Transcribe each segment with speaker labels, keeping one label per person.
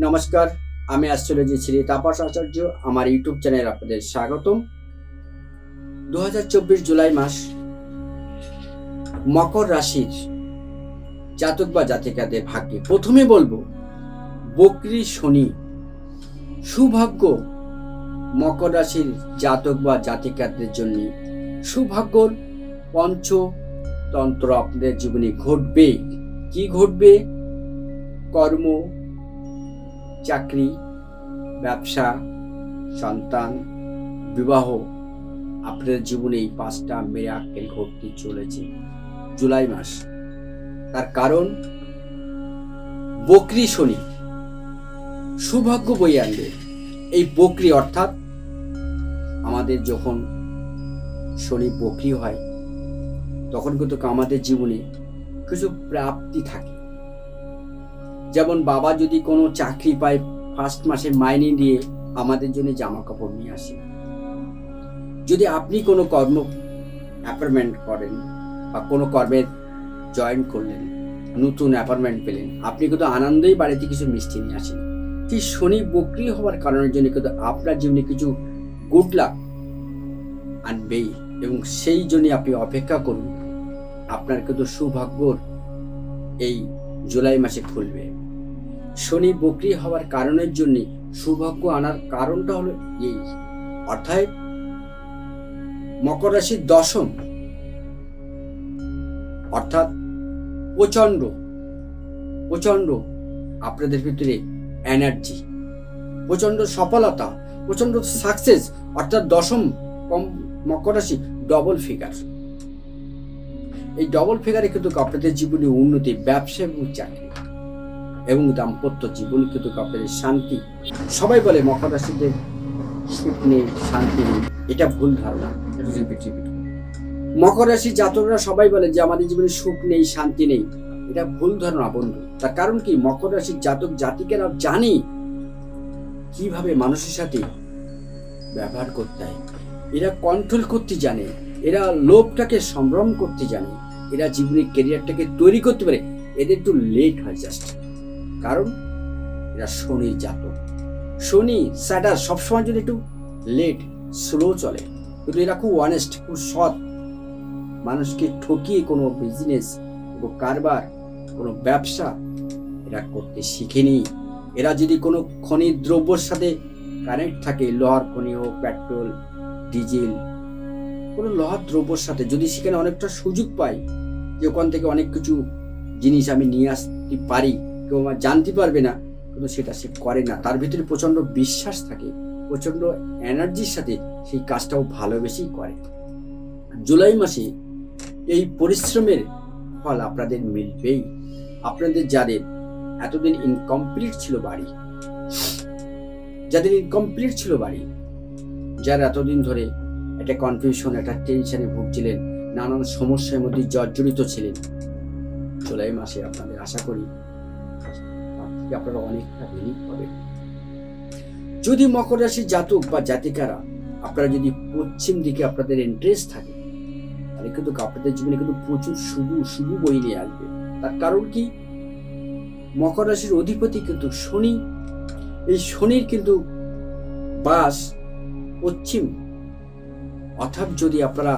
Speaker 1: নমস্কার, আমি অ্যাস্ট্রোলজি শ্রী তাপস আচার্য। আমার ইউটিউব চ্যানেলে আপনাদের স্বাগতম। 2024 জুলাই মাস মকর রাশির জাতক বা জাতিকাদের ভাগ্যে প্রথমে বলবো বকরি শনি সুভাগ্য। মকর রাশির জাতক বা জাতিকাদের জন্য সুভাগ্যর পঞ্চতন্ত্র আপনাদের জীবনে ঘটবে। কি ঘটবে? কর্ম, চাকরি, ব্যবসা, সন্তান, বিবাহ। আপনাদের জীবনে এই 5টা মিরাকেল ঘটতে চলেছে জুলাই মাস। তার কারণ বকরি শনি সৌভাগ্য বয়ে আনবে। এই বকরি অর্থাৎ আমাদের যখন শনি বকরি হয় তখন কিন্তু আমাদের জীবনে কিছু প্রাপ্তি থাকে। যেমন বাবা যদি কোনো চাকরি পায়, ফার্স্ট মাসের মাইনে দিয়ে আমাদের জন্য জামা কাপড় নিয়ে আসে। যদি আপনি কোনো কর্ম অ্যাপয়েন্টমেন্ট করেন বা কোনো কর্মে জয়েন করলেন, নতুন অ্যাপয়েন্টমেন্ট পেলেন, আপনি কিন্তু আনন্দেই বাড়িতে কিছু মিষ্টি নিয়ে আসেন। ঠিক শনি বকরি হওয়ার কারণের জন্য কিন্তু আপনার জীবনে কিছু গুড লাক আনবেই, এবং সেই জন্য আপনি অপেক্ষা করুন। আপনার কিন্তু সৌভাগ্যর এই জুলাই মাসে খুলবে। শনি বকরি হওয়ার কারণের জন্য সৌভাগ্য আনার কারণটা হলো এই, অর্থাৎ মকর রাশির দশম, অর্থাৎ প্রচন্ড আপনাদের ভিতরে এনার্জি, প্রচন্ড সফলতা, প্রচন্ড সাকসেস। অর্থাৎ দশম মকর রাশি ডবল ফিগার। এই ডবল ফিগারে কিন্তু আপনাদের জীবনে উন্নতি, ব্যবসা এবং চাকরি এবং দাম্পত্য জীবন কিন্তু আপনাদের শান্তি। সবাই বলে মকর রাশিতে সুখ নেই, শান্তি নেই, এটা ভুল ধারণা। মকর রাশির জাতকরা সবাই বলে যে আমাদের জীবনে সুখ নেই, শান্তি নেই, এটা ভুল ধারণা বন্ধু। তার কারণ কি? মকর রাশির জাতক জাতিকেরা জানে কিভাবে মানুষের সাথে ব্যবহার করতে হয়। এরা কন্ট্রোল করতে জানে, এরা লোভটাকে সম্ভ্রম করতে জানে, এরা জীবনের ক্যারিয়ারটাকে তৈরি করতে পারে। এদের একটু লেট হয় জাস্ট, কারণ এরা শনির জাতক। শনি স্যাটার সবসময় যদি একটু লেট স্লো চলে, কিন্তু এরা খুব অনেস্ট, খুব সৎ। মানুষকে ঠকিয়ে কোনো বিজনেস, কোনো কারবার, কোনো ব্যবসা এরা করতে শিখেনি। এরা যদি কোনো খনিজ দ্রব্যের সাথে কানেক্ট থাকে, লোহার খনি হোক, পেট্রোল, ডিজেল, কোনো লোহার দ্রব্যের সাথে যদি সেখানে অনেকটা সুযোগ পাই যে ওখান থেকে অনেক কিছু জিনিস আমি নিয়ে আসতে পারি, কেউ আমার জানতে পারবে না, কিন্তু সেটা সে করে না। তার ভিতরে প্রচন্ড বিশ্বাস থাকে, প্রচন্ড এনার্জির সাথে সেই কাজটাও ভালোবেসেই করে। জুলাই মাসে এই পরিশ্রমের ফল আপনাদের মিলবেই। আপনাদের যাদের এতদিন ইনকমপ্লিট ছিল বাড়ি, যারা এতদিন ধরে একটা কনফিউশন, একটা টেনশনে ভুগছিলেন, নানান সমস্যার মধ্যে জর্জরিত ছিলেন, জুলাই মাসে আপনাদের আশা করি আপনারা অনেকটা রিলিফ পাবেন। যদি মকর রাশির জাতক বা জাতিকারা আপনারা যদি পশ্চিম দিকে আপনাদের ইন্টারেস্ট থাকে, তাহলে কিন্তু আপনাদের জীবনে কিন্তু প্রচুর শুভ বই নিয়ে আসবে। তার কারণ কি? মকর রাশির অধিপতি কিন্তু শনি। এই শনির কিন্তু বাস পশ্চিম, অর্থাৎ যদি আপনারা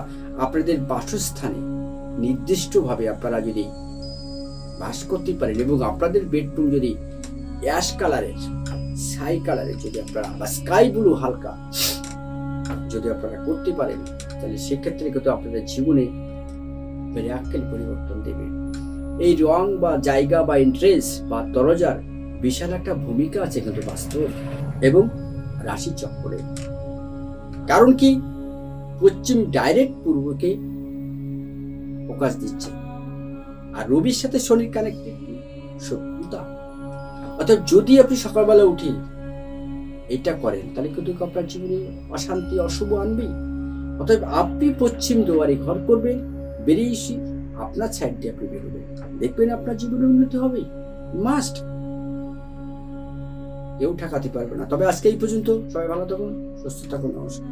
Speaker 1: আপনাদের বাসস্থানে নির্দিষ্টভাবে আপনারা যদি বাস করতে পারেন এবং আপনাদের বেডরুম যদি অ্যাশ কালারের, ছাই কালারের যদি আপনারা, বা স্কাই ব্লু হালকা যদি আপনারা করতে পারেন, তাহলে সেক্ষেত্রে কিন্তু আপনাদের জীবনে মিরাকেল পরিবর্তন দেবে। এই রং বা জায়গা বা ইন্টারেস্ট বা দরজার বিশাল একটা ভূমিকা আছে কিন্তু বাস্তব এবং রাশি চক্রে। কারণ কি? পশ্চিম ডাইরেক্ট পূর্বকে ফোকাস দিচ্ছে, আর রবির সাথে শনির কানেক্টেড শত্রুতা। অর্থাৎ যদি আপনি সকালবেলা উঠে এটা করেন, তাহলে কিন্তু আপনার জীবনে অশান্তি, অশুভ আনবেই। অতএব আপনি পশ্চিম দুয়ারে ঘর করবেন, বেরিয়ে এসে আপনার সাইড দিয়ে আপনি বেরোবেন, দেখবেন আপনার জীবনে উন্নতি হবে। মাস্ট, কেউ ঠেকাতে পারবে না। তবে আজকে এই পর্যন্ত। সবাই ভালো থাকুন, সুস্থ থাকুন, নমস্কার।